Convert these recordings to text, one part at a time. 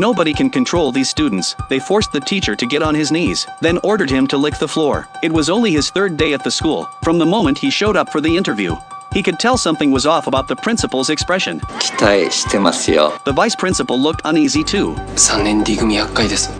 Nobody can control these students. They forced the teacher to get on his knees, then ordered him to lick the floor. It was only his third day at the school. From the moment he showed up for the interview, he could tell something was off about the principal's expression. 期待してますよ。 The vice principal looked uneasy too. 3年 D 組厄介です。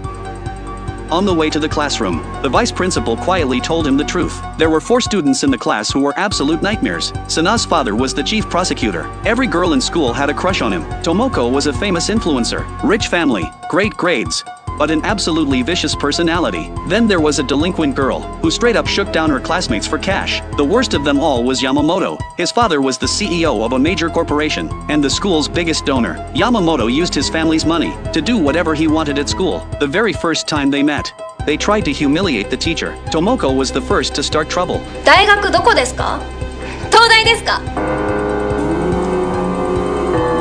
On the way to the classroom, the vice principal quietly told him the truth. There were 4 students in the class who were absolute nightmares. Sana's father was the chief prosecutor. Every girl in school had a crush on him. Tomoko was a famous influencer. Rich family, great grades, but an absolutely vicious personality. Then there was a delinquent girl, who straight up shook down her classmates for cash. The worst of them all was Yamamoto. His father was the CEO of a major corporation, and the school's biggest donor. Yamamoto used his family's money to do whatever he wanted at school. The very first time they met, they tried to humiliate the teacher. Tomoko was the first to start trouble. 大学どこですか？東大ですか？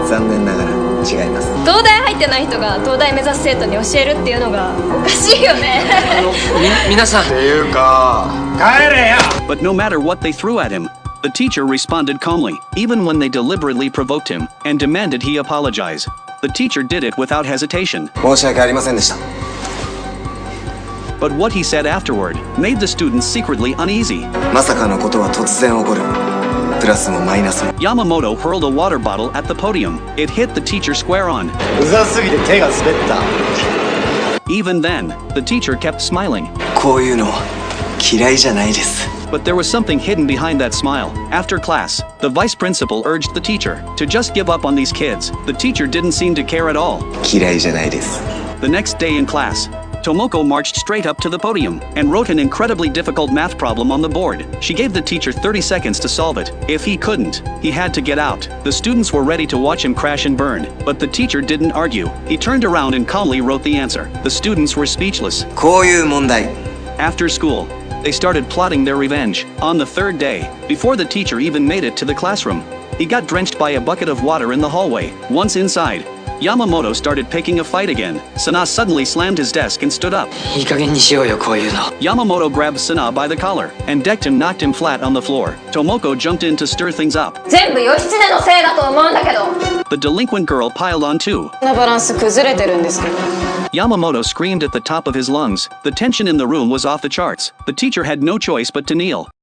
残念ながら違います。東大入ってない人が東大目指す生徒に教えるっていうのがおかしいよね。皆さん。っていうか、帰れよ。 But no matter what they threw at him, the teacher responded calmly, even when they deliberately provoked him and demanded he apologize. The teacher did it without hesitation. 申し訳ありませんでした。 But what he said afterward made the students secretly uneasy. まさかのことは突然起こる。プラスもマイナスも。 Yamamoto hurled a water bottle at the podium. It hit the teacher square on. うざすぎて手が滑った。 Even then, the teacher kept smiling. こういうの嫌いじゃないです。 But there was something hidden behind that smile. After class, the vice principal urged the teacher to just give up on these kids. The teacher didn't seem to care at all. 嫌いじゃないです。 The next day in class, Tomoko marched straight up to the podium and wrote an incredibly difficult math problem on the board. She gave the teacher 30 seconds to solve it. If he couldn't, he had to get out. The students were ready to watch him crash and burn, but the teacher didn't argue. He turned around and calmly wrote the answer. The students were speechless. こういう問題。 After school, they started plotting their revenge. On the third day, before the teacher even made it to the classroom, he got drenched by a bucket of water in the hallway. Once inside, Yamamoto started picking a fight again. Sana suddenly slammed his desk and stood up. いい加減にしようよ、こういうの。 Yamamoto grabbed Sana by the collar and decked him, knocked him flat on the floor. Tomoko jumped in to stir things up. 全部義経のせいだと思うんだけど。 The delinquent girl piled on too. バランス崩れてるんですけど。 Yamamoto screamed at the top of his lungs. The tension in the room was off the charts. The teacher had no choice but to kneel.